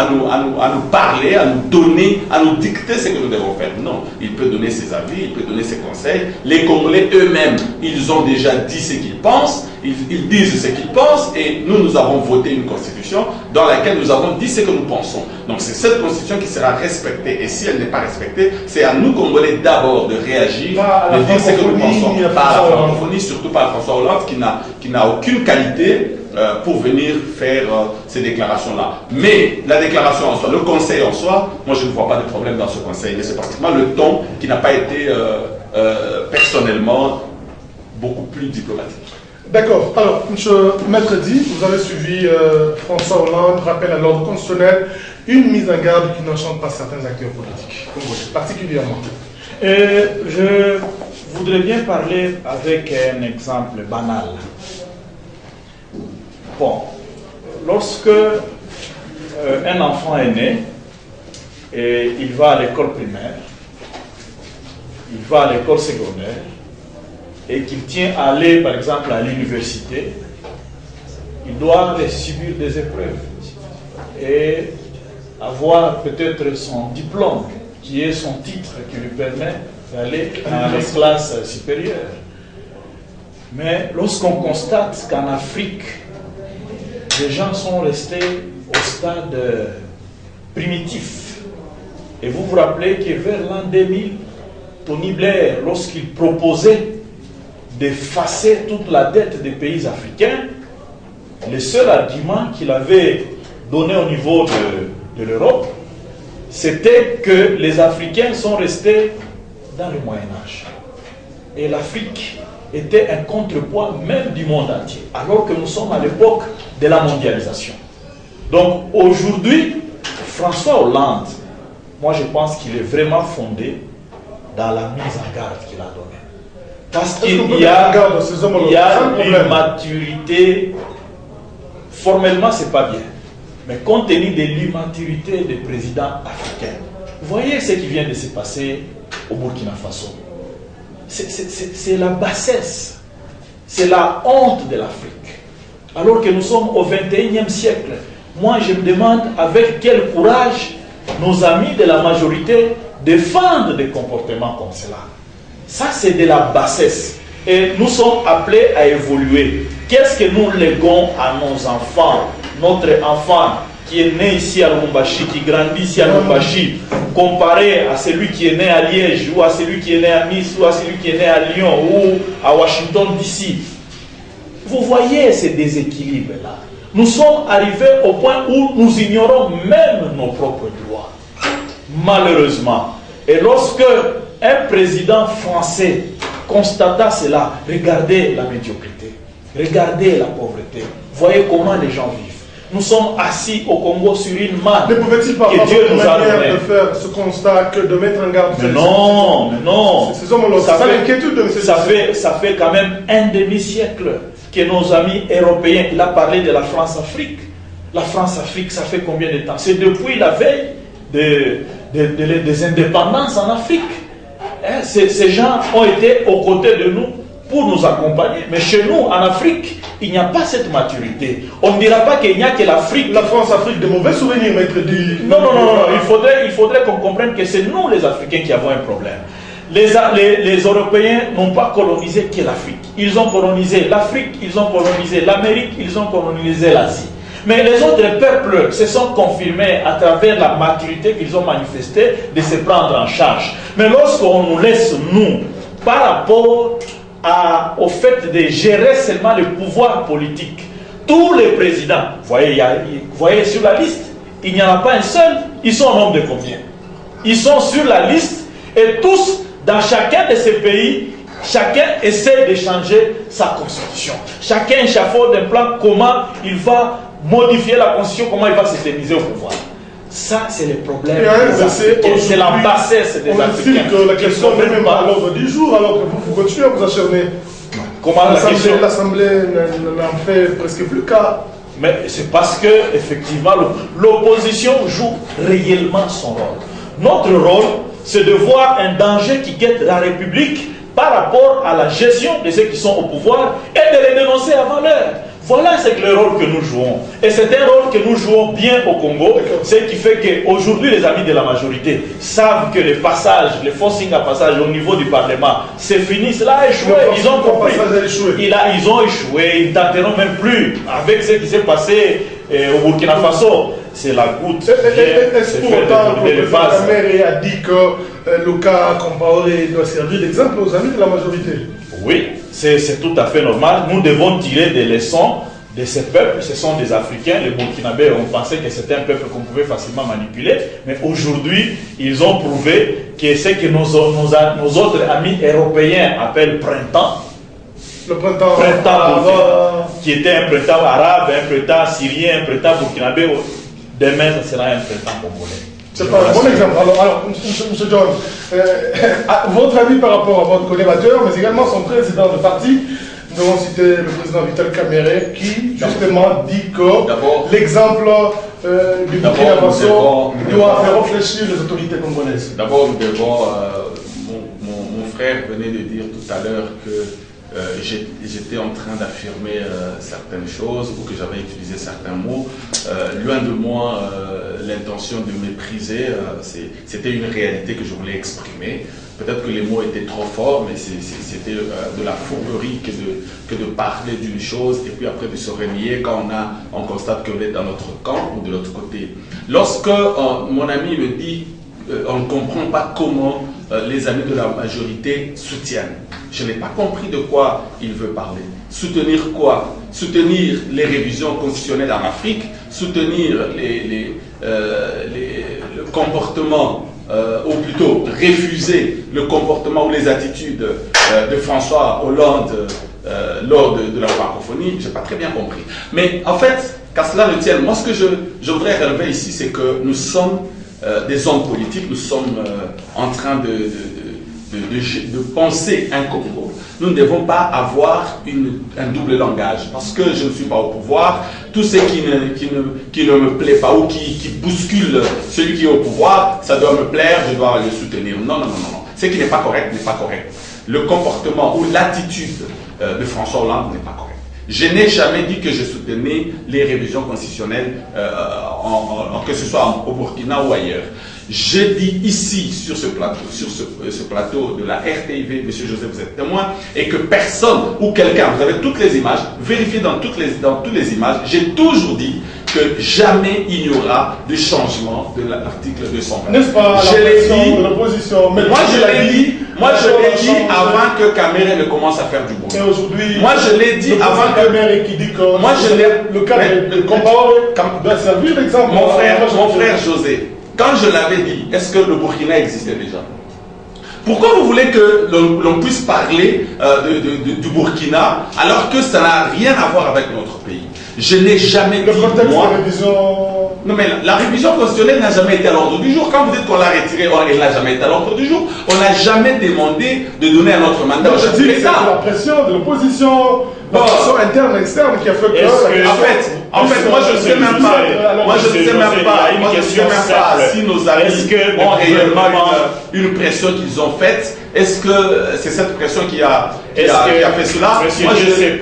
nous parler, à nous donner, à nous dicter ce que nous devons faire. Non, il peut donner ses avis, il peut donner ses conseils. Les Congolais eux-mêmes, ils ont déjà dit ce qu'ils pensent, ils disent ce qu'ils pensent, et nous avons voté une constitution dans laquelle nous avons dit ce que nous pensons. Donc c'est cette constitution qui sera respectée, et si elle n'est pas respectée, c'est à nous Congolais d'abord de réagir, de dire ce que nous pensons. Pas à la francophonie, surtout pas à François Hollande qui n'a aucune qualité pour venir faire ces déclarations-là. Mais la déclaration en soi, le conseil en soi, moi je ne vois pas de problème dans ce conseil. Mais c'est pratiquement le ton qui n'a pas été personnellement beaucoup plus diplomatique. D'accord. Alors, M. Maître Di, vous avez suivi François Hollande, rappel à l'ordre constitutionnel, une mise en garde qui n'enchante pas certains acteurs politiques, particulièrement. Je voudrais bien parler avec un exemple banal. Bon, lorsque un enfant est né et il va à l'école primaire, il va à l'école secondaire et qu'il tient à aller par exemple à l'université, il doit subir des épreuves et avoir peut-être son diplôme qui est son titre qui lui permet d'aller à les classes supérieures. Mais lorsqu'on constate qu'en Afrique, les gens sont restés au stade primitif. Et vous vous rappelez que vers l'an 2000, Tony Blair, lorsqu'il proposait d'effacer toute la dette des pays africains, le seul argument qu'il avait donné au niveau de l'Europe, c'était que les Africains sont restés dans le Moyen-Âge. Et l'Afrique était un contrepoids même du monde entier, alors que nous sommes à l'époque de la mondialisation. Donc aujourd'hui, François Hollande, moi je pense qu'il est vraiment fondé dans la mise en garde qu'il a donnée. Parce qu'il y a une maturité, formellement c'est pas bien, mais compte tenu de l'immaturité des présidents africains, vous voyez ce qui vient de se passer au Burkina Faso. C'est la bassesse, c'est la honte de l'Afrique. Alors que nous sommes au XXIe siècle. Moi, je me demande avec quel courage nos amis de la majorité défendent des comportements comme cela. Ça, c'est de la bassesse. Et nous sommes appelés à évoluer. Qu'est-ce que nous léguons à nos enfants? Notre enfant qui est né ici à Lubumbashi, qui grandit ici à Lubumbashi, comparé à celui qui est né à Liège, ou à celui qui est né à Nice, ou à celui qui est né à Lyon, ou à Washington DC. Vous voyez ces déséquilibres-là. Nous sommes arrivés au point où nous ignorons même nos propres droits. Malheureusement. Et lorsque un président français constata cela, regardez la médiocrité, regardez la pauvreté, voyez comment les gens vivent. Nous sommes assis au Congo sur une manne. Ne pouvait-il pas que Dieu nous a donnée de faire ce constat que de mettre en garde? Mais non, mais non. Ça l'inquiétude de M. Ça fait quand même un demi-siècle que nos amis européens, il a parlé de la France-Afrique. La France-Afrique, ça fait combien de temps? C'est depuis la veille des indépendances en Afrique. Hein, ces gens ont été aux côtés de nous pour nous accompagner. Mais chez nous, en Afrique, il n'y a pas cette maturité. On ne dira pas qu'il n'y a que l'Afrique. La France-Afrique, de mauvais souvenirs, maître dit. Non. Il faudrait qu'on comprenne que c'est nous, les Africains, qui avons un problème. Les Européens n'ont pas colonisé que l'Afrique. Ils ont colonisé l'Afrique, ils ont colonisé l'Amérique, ils ont colonisé l'Asie. Mais les autres peuples se sont confirmés à travers la maturité qu'ils ont manifestée de se prendre en charge. Mais lorsqu'on nous laisse, nous, par rapport au fait de gérer seulement le pouvoir politique, tous les présidents, vous voyez sur la liste, il n'y en a pas un seul, ils sont au nombre de combien? Ils sont sur la liste et tous, dans chacun de ces pays, chacun essaie de changer sa constitution. Chacun échafaude un plan comment il va modifier la constitution, comment il va s'éterniser au pouvoir. Ça, c'est le problème des Africains. C'est la bassesse des Africains. On que la question n'est même pas à l'ordre du jour, alors que vous continuez à vous acharner. Comment l'Assemblée n'en fait presque plus qu'à. Mais c'est parce que, effectivement, l'opposition joue réellement son rôle. Notre rôle, c'est de voir un danger qui guette la République par rapport à la gestion de ceux qui sont au pouvoir et de les dénoncer avant l'heure. Voilà c'est le rôle que nous jouons. Et c'est un rôle que nous jouons bien au Congo, ce qui fait qu'aujourd'hui les amis de la majorité savent que les passages, les forcing à passage au niveau du Parlement, c'est fini, cela a échoué. Ils ont compris. Ils ont échoué, ils ne tenteront même plus avec ce qui s'est passé au Burkina Faso. C'est la goutte. Est-ce pour autant que le président Kamere a dit que le cas Compaoré doit servir d'exemple aux amis de la majorité? Oui, c'est tout à fait normal. Nous devons tirer des leçons de ces peuples. Ce sont des Africains. Les Burkinabés ont pensé que c'était un peuple qu'on pouvait facilement manipuler. Mais aujourd'hui, ils ont prouvé que ce que nos autres amis européens appellent printemps, le printemps qui était un printemps arabe, un printemps syrien, un printemps burkinabé, demain ce sera un printemps congolais. C'est pas un bon exemple. Alors M. John, votre avis par rapport à votre collimateur, mais également son président de parti, nous avons cité le président Vital Kamerhe, qui justement dit que l'exemple du Burkina Faso doit faire réfléchir les autorités congolaises. D'abord, nous devons, mon frère venait de dire tout à l'heure que j'étais en train d'affirmer certaines choses ou que j'avais utilisé certains mots. Loin de moi l'intention de mépriser, c'était une réalité que je voulais exprimer. Peut-être que les mots étaient trop forts, mais c'était de la fourberie que de parler d'une chose et puis après de se renier quand on constate qu'on est dans notre camp ou de l'autre côté. Lorsque mon ami me dit on ne comprend pas comment les amis de la majorité soutiennent. Je n'ai pas compris de quoi il veut parler. Soutenir quoi? Soutenir les révisions constitutionnelles en Afrique, soutenir le comportement, ou plutôt refuser le comportement ou les attitudes de François Hollande lors de la francophonie. Je n'ai pas très bien compris. Mais en fait, qu'à cela ne tienne, moi ce que je voudrais relever ici, c'est que nous sommes des hommes politiques, nous sommes en train de penser un Congo. Nous ne devons pas avoir un double langage, parce que je ne suis pas au pouvoir. Tout ce qui ne me plaît pas ou qui bouscule celui qui est au pouvoir, ça doit me plaire, je dois le soutenir. Non. Ce qui n'est pas correct n'est pas correct. Le comportement ou l'attitude de François Hollande n'est pas correct. Je n'ai jamais dit que je soutenais les révisions constitutionnelles, que ce soit au Burkina ou ailleurs. Je dis ici, sur ce plateau de la RTIV, M. Joseph, vous êtes témoin, et que personne ou quelqu'un, vous avez toutes les images, vérifiez dans toutes les images, j'ai toujours dit que jamais il y aura de changement de l'article 220. N'est-ce pas Je l'ai dit, de l'opposition? moi je l'ai dit avant que Kamere ne commence à faire du bruit. Et aujourd'hui, moi je l'ai dit avant que Kamere qui dit que moi je l'ai le cas de Compaoré doit servir d'exemple. Mon frère José, quand je l'avais dit, est-ce que le Burkina existait déjà? Pourquoi vous voulez que l'on puisse parler du Burkina alors que ça n'a rien à voir avec notre pays? Je n'ai jamais dit, moi... Non mais la révision constitutionnelle n'a jamais été à l'ordre du jour. Quand vous dites qu'on l'a retirée, elle n'a jamais été à l'ordre du jour. On n'a jamais demandé de donner un autre mandat au chef de l'État. C'est la pression de l'opposition, la pression interne et externe qui a fait que... En fait, moi je ne sais même pas si nos amis ont réellement une pression qu'ils ont faite. Est-ce que c'est cette pression qui a fait cela? Monsieur, je serais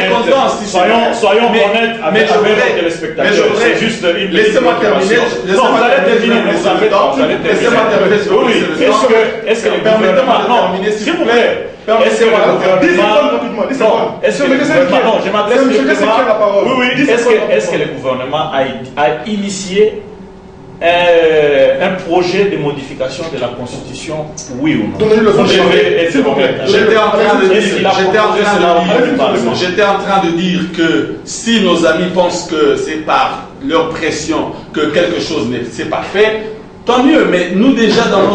content si soyons honnêtes avec les téléspectateurs. C'est juste une laissez-moi terminer. Non, vous allez terminer. Laissez-moi terminer. Est-ce que le gouvernement... Non, s'il vous plaît. Est-ce que le gouvernement... Non, est-ce que le gouvernement... Non, je m'adresse directement. Oui, est-ce que le gouvernement a initié un projet de modification de la Constitution, oui ou non? J'étais en train de dire que si nos amis pensent que c'est par leur pression que quelque chose n'est pas fait, tant mieux, mais nous déjà dans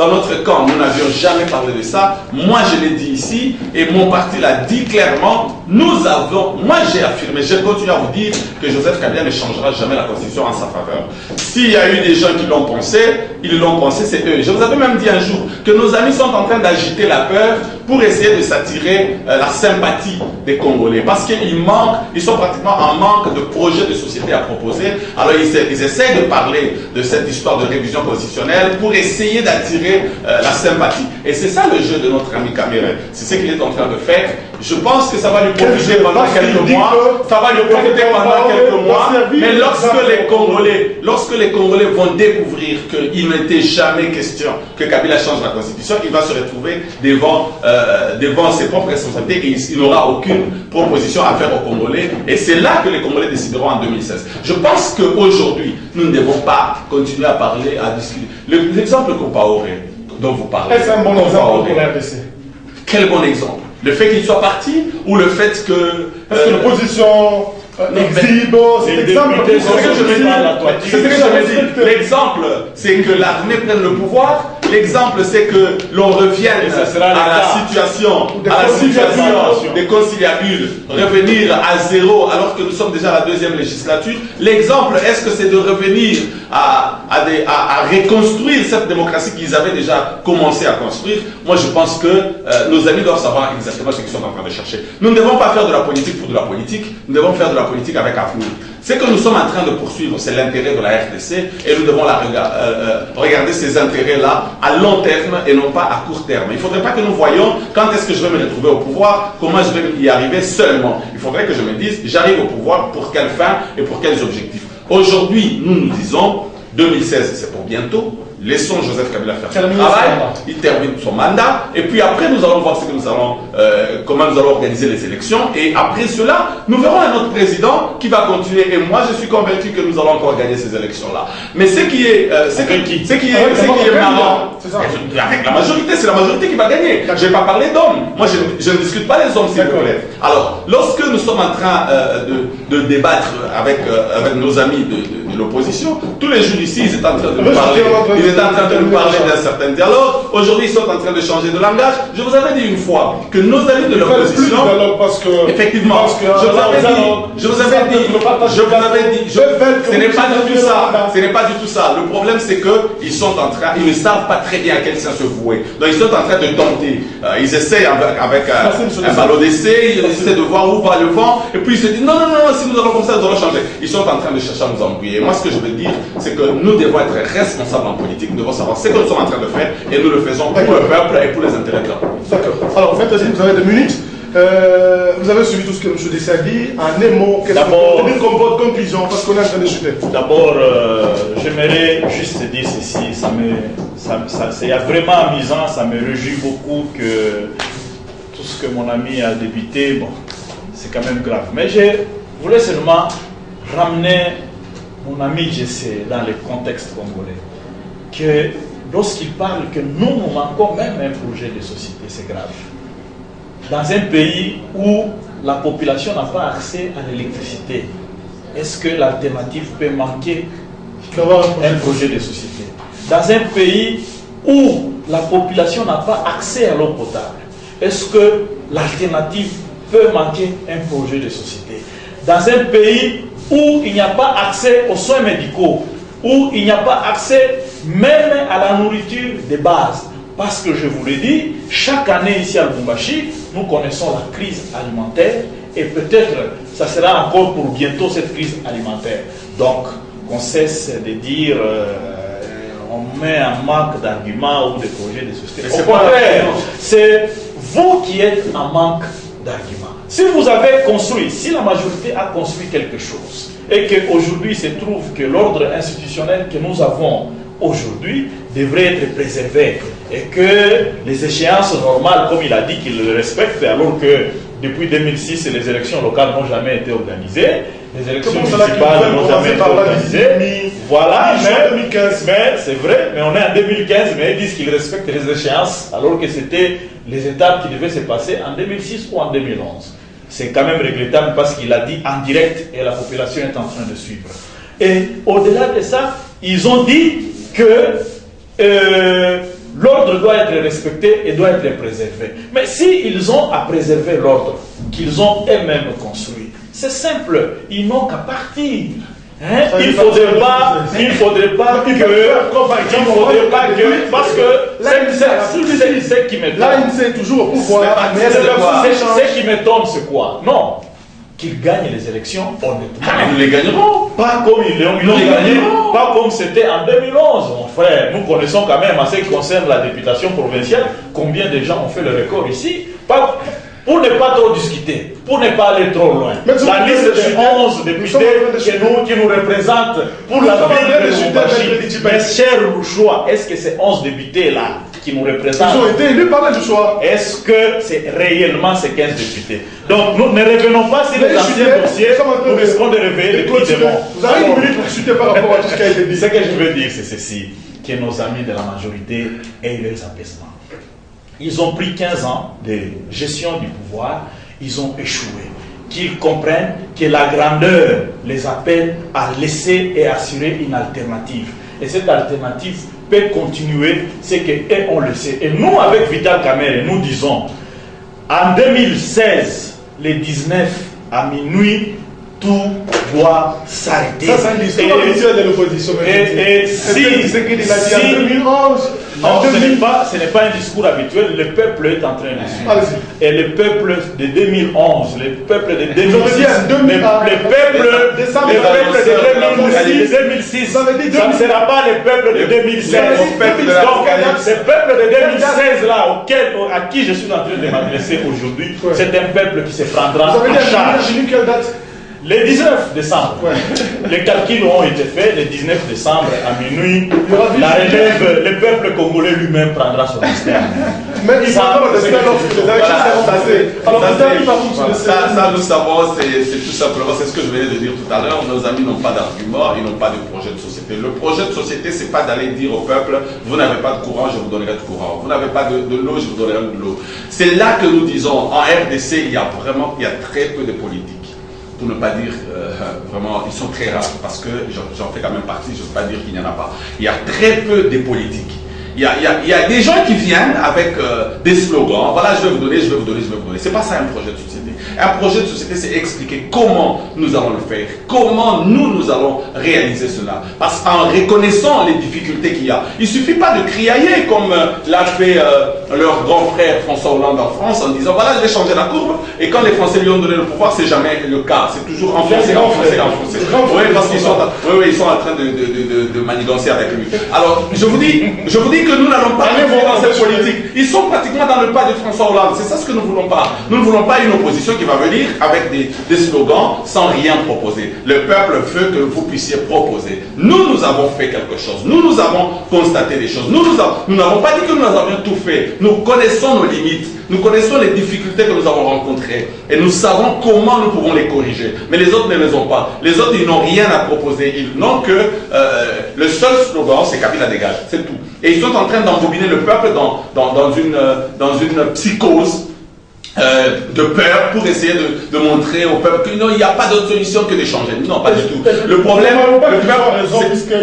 notre camp, nous n'avions jamais parlé de ça. Moi je l'ai dit ici, et mon parti l'a dit clairement, moi j'ai affirmé, je continue à vous dire que Joseph Kabila ne changera jamais la Constitution en sa faveur. S'il y a eu des gens qui l'ont pensé, ils l'ont pensé, c'est eux. Je vous avais même dit un jour que nos amis sont en train d'agiter la peur pour essayer de s'attirer la sympathie des Congolais. Parce ils sont pratiquement en manque de projets de société à proposer. Alors ils essaient de parler de cette histoire de révision constitutionnelle pour essayer d'attirer la sympathie. Et c'est ça le jeu de notre ami Kamere. C'est ce qu'il est en train de faire. Je pense que ça va lui profiter pendant quelques mois. Ça va lui profiter pendant quelques mois. Mais lorsque les Congolais vont découvrir qu'il n'était jamais question que Kabila change la Constitution, il va se retrouver devant ses propres responsabilités et il n'aura aucune proposition à faire aux Congolais. Et c'est là que les Congolais décideront en 2016. Je pense qu'aujourd'hui, nous ne devons pas continuer à parler, à discuter. L'exemple Compaoré dont vous parlez. Est-ce un bon exemple pour la RDC? Quel bon exemple? Le fait qu'il soit parti ou le fait que... Parce que l'opposition exhibe... C'est ce que je me dis. L'exemple, c'est que l'armée prenne le pouvoir. L'exemple, c'est que l'on revienne à la situation des conciliabules, revenir à zéro alors que nous sommes déjà à la deuxième législature. L'exemple, est-ce que c'est de revenir à reconstruire cette démocratie qu'ils avaient déjà commencé à construire? Moi, je pense que nos amis doivent savoir exactement ce qu'ils sont en train de chercher. Nous ne devons pas faire de la politique pour de la politique, nous devons faire de la politique avec avenir. Ce que nous sommes en train de poursuivre, c'est l'intérêt de la RDC et nous devons regarder ces intérêts-là à long terme et non pas à court terme. Il ne faudrait pas que nous voyions quand est-ce que je vais me retrouver au pouvoir, comment je vais y arriver seulement. Il faudrait que je me dise, j'arrive au pouvoir pour quelle fin et pour quels objectifs. Aujourd'hui, nous disons, 2016, c'est pour bientôt. Laissons Joseph Kabila faire son travail, il termine son mandat, et puis après nous allons voir comment nous allons organiser les élections, et après cela, nous verrons un autre président qui va continuer, et moi je suis convaincu que nous allons encore gagner ces élections-là. Mais ce qui est marrant, avec la majorité, c'est la majorité qui va gagner. Je ne vais pas parler d'hommes, moi je ne discute pas les hommes s'il vous plaît. Alors, lorsque nous sommes en train de débattre avec nos amis de l'opposition, tous les jours ici, ils étaient en train de nous parler. Ils étaient en train de nous parler d'un certain dialogue. Aujourd'hui, ils sont en train de changer de langage. Je vous avais dit une fois que nos amis de l'opposition, effectivement, je vous avais dit, ce n'est pas du tout ça. Ce n'est pas du tout ça. Le problème, c'est qu'ils ne savent pas très bien à quel sens se vouer. Donc, ils sont en train de tenter. Ils essayent avec un ballon d'essai, ils essaient de voir où va le vent, et puis ils se disent non, si nous allons comme ça, nous allons changer. Ils sont en train de chercher à nous embrouiller. Moi, ce que je veux dire, c'est que nous devons être responsables en politique, nous devons savoir ce que nous sommes en train de faire, et nous le faisons pour le peuple et pour les intérêts de la politique. D'accord. Alors, en fait, vous avez 2 minutes. Vous avez suivi tout ce que M. Dessé a dit. En un mot, qu'est-ce que vous pouvez dire comme votre conclusion, parce qu'on est en train de chuter? D'abord, j'aimerais juste dire ceci. C'est vraiment amusant, ça me réjouit beaucoup que tout ce que mon ami a débuté, bon, c'est quand même grave. Mais je voulais seulement ramener mon ami Jessé dans le contexte congolais. Que lorsqu'il parle que nous manquons même un projet de société, c'est grave. Dans un pays où la population n'a pas accès à l'électricité, est-ce que l'alternative peut manquer un projet de société? Dans un pays où la population n'a pas accès à l'eau potable, est-ce que l'alternative peut manquer un projet de société? Dans un pays où il n'y a pas accès aux soins médicaux, où il n'y a pas accès même à la nourriture de base. Parce que je vous l'ai dit, chaque année ici à Lubumbashi, nous connaissons la crise alimentaire et peut-être ça sera encore pour bientôt cette crise alimentaire. Donc, qu'on cesse de dire on met un manque d'arguments ou de projets de société. Au contraire, c'est vous qui êtes en manque d'arguments. Si vous avez construit, si la majorité a construit quelque chose et qu'aujourd'hui il se trouve que l'ordre institutionnel que nous avons aujourd'hui devrait être préservé et que les échéances normales, comme il a dit qu'il le respecte, alors que depuis 2006, les élections locales n'ont jamais été organisées, les élections municipales n'ont jamais été organisées. Voilà, mais c'est vrai, mais on est en 2015, mais ils disent qu'ils respectent les échéances, alors que c'était les étapes qui devaient se passer en 2006 ou en 2011. C'est quand même regrettable parce qu'il a dit en direct et la population est en train de suivre. Et au-delà de ça, ils ont dit que l'ordre doit être respecté et doit être préservé. Mais s'ils ont à préserver l'ordre qu'ils ont eux-mêmes construit, c'est simple, ils n'ont qu'à partir. Hein? Il ne faudrait pas que, parce que c'est qui m'étonne. Là, il sait toujours au pouvoir. Ce qui m'étonne, c'est quoi? Non, qu'ils gagnent les élections honnêtement. Ils les gagneront. Pas comme ils l'ont gagné, pas comme c'était en 2011, mon frère. Nous connaissons quand même, en ce qui concerne la députation provinciale, combien de gens ont fait le record ici. Pour ne pas trop discuter, pour ne pas aller trop loin. La liste de 11 députés qui nous représentent pour la ville de Lubumbashi. Mes chers Louchois, est-ce que ces 11 députés-là qui nous représentent, ils ont été élus par les Louchois. est-ce que c'est réellement ces 15 députés? Donc nous ne revenons pas sur les anciens dossiers, nous risquons de réveiller les petits démons. Vous avez une minute pour chuter par rapport à tout ce qui a été dit. Ce que je veux dire, c'est ceci, que nos amis de la majorité aient leurs apaisements. Ils ont pris 15 ans de gestion du pouvoir, ils ont échoué. Qu'ils comprennent que la grandeur les appelle à laisser et assurer une alternative. Et cette alternative peut continuer ce qu'eux ont laissé. Et nous, avec Vital Kamerhe, nous disons, en 2016, le 19 à minuit, tout doit s'arrêter. Ça, c'est un discours officiel de l'opposition. Et si, ce qu'il a dit en 2011, non, ce n'est pas un discours habituel, le peuple est en train de suivre. Et le peuple de 2011, le peuple de 2006, le peuple de 2006, ça ne sera pas le peuple de 2016. Donc, ce peuple de 2016 là, à qui je suis en train de m'adresser aujourd'hui, c'est un peuple qui se prendra en charge. Le 19 décembre, les calculs ont été faits. Le 19 décembre à minuit, la relève, le peuple congolais lui-même prendra son destin. Mais il faut pas le destin lorsque les élections seront passées. Alors, ça, nous savons, c'est tout simplement, c'est ce que je venais de dire tout à l'heure. Nos amis n'ont pas d'argument, ils n'ont pas de projet de société. Le projet de société, c'est pas d'aller dire au peuple, vous n'avez pas de courant, je vous donnerai de courant. Vous n'avez pas de l'eau, je vous donnerai de l'eau. C'est là que nous disons, en RDC, il y a très peu de politique. Pour ne pas dire vraiment, ils sont très rares, parce que j'en fais quand même partie, je ne veux pas dire qu'il n'y en a pas. Il y a très peu de politiques. Il y a des gens qui viennent avec des slogans, voilà, je vais vous donner, je vais vous donner, je vais vous donner. Ce n'est pas ça un projet de société. Un projet de société, c'est expliquer comment nous allons le faire, comment nous allons réaliser cela. Parce qu'en reconnaissant les difficultés qu'il y a, il ne suffit pas de criailler comme l'a fait leur grand frère François Hollande en France en disant voilà, je vais changer la courbe. Et quand les Français lui ont donné le pouvoir, c'est jamais le cas. C'est toujours enfoncé. Oui, parce qu'ils sont en train de manigancer avec lui. Alors, je vous dis que nous n'allons pas aller dans cette politique. Ils sont pratiquement dans le pas de François Hollande. C'est ça ce que nous ne voulons pas. Nous ne voulons pas une opposition qui va venir avec des slogans sans rien proposer. Le peuple veut que vous puissiez proposer. Nous avons fait quelque chose. Nous avons constaté des choses. Nous n'avons pas dit que nous avions tout fait. Nous connaissons nos limites. Nous connaissons les difficultés que nous avons rencontrées et nous savons comment nous pouvons les corriger. Mais les autres ne les ont pas. Les autres, ils n'ont rien à proposer. Ils n'ont que le seul slogan, c'est Kabila dégage. C'est tout. Et ils sont en train d'embobiner le peuple dans une psychose de peur pour essayer de montrer au peuple qu'il n'y a pas d'autre solution que d'échanger. Non, pas du tout. Le problème, le peuple,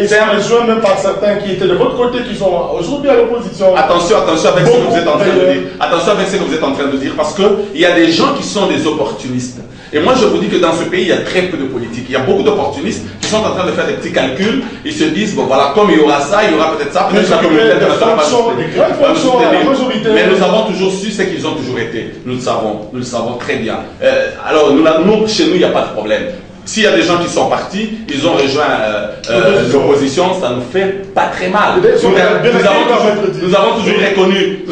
c'est un rejoint même par certains qui étaient de votre côté, qui sont aujourd'hui à l'opposition. Attention avec ce que vous êtes en train de dire. Attention avec ce que vous êtes en train de dire, parce qu'il y a des gens qui sont des opportunistes. Et moi, je vous dis que dans ce pays, il y a très peu de politique. Il y a beaucoup d'opportunistes qui sont en train de faire des petits calculs. Ils se disent, bon voilà, comme il y aura ça, il y aura peut-être ça, peut-être ça, peut-être ça. Mais nous avons toujours su ce qu'ils ont toujours été. Nous le savons très bien. Alors, nous, chez nous, il n'y a pas de problème. S'il y a des gens qui sont partis, ils ont rejoint l'opposition, ça ne nous fait pas très mal. Nous avons toujours reconnu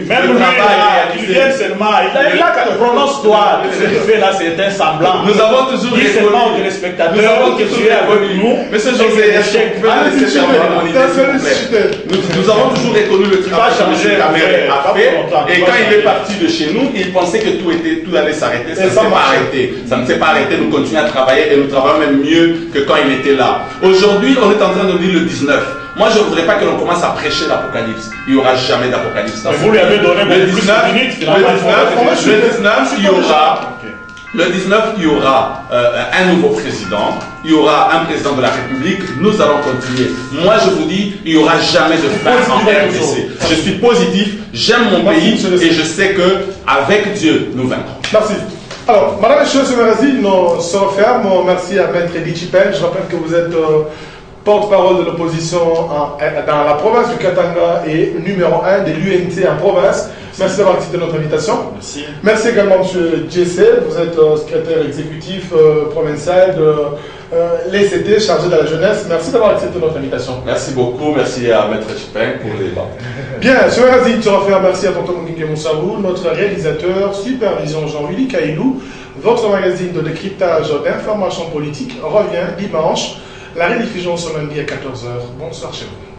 même le travail réalisé. Il vient seulement, il a prononce-toi, ce que tu fais là, c'est un semblant. Nous avons toujours reconnu. Seulement aux téléspectateurs que tu es avec nous. Monsieur José, nous avons toujours reconnu le travail que M. Kamere a fait. Et quand il est parti de chez nous, il pensait que tout allait s'arrêter. Ça ne s'est pas arrêté. Ça ne s'est pas arrêté. Nous continuons à travailler et nous travaillons même mieux que quand il était là. Aujourd'hui, on est en train de lire le 19. Moi, je ne voudrais pas que l'on commence à prêcher l'Apocalypse. Il n'y aura jamais d'Apocalypse. Vous lui avez donné le 19, il y aura un nouveau président, il y aura un président de la République, nous allons continuer. Moi, je vous dis, il n'y aura jamais de fin en RDC. Je suis positif, j'aime mon pays et je sais qu'avec Dieu, nous vaincrons. Merci. Alors, Madame et Monsieur ce magazine se referme. Merci à Maître Eddie Chipeng. Je rappelle que vous êtes porte-parole de l'opposition dans la province du Katanga et numéro 1 de l'UNT en province. Merci d'avoir accepté notre invitation. Merci. Merci également à M. Jesse. Vous êtes secrétaire exécutif provincial de l'ECT chargé de la jeunesse. Merci d'avoir accepté notre invitation. Merci beaucoup. Merci à Maître Chipeng pour les débats. Bien, ce magazine se referme. Merci à Tonton Mungenge Moussabou, notre réalisateur, supervision Jean-Willy Kailou. Votre magazine de décryptage d'informations politiques revient dimanche. La rediffusion ce lundi à 14h. Bonsoir chez vous.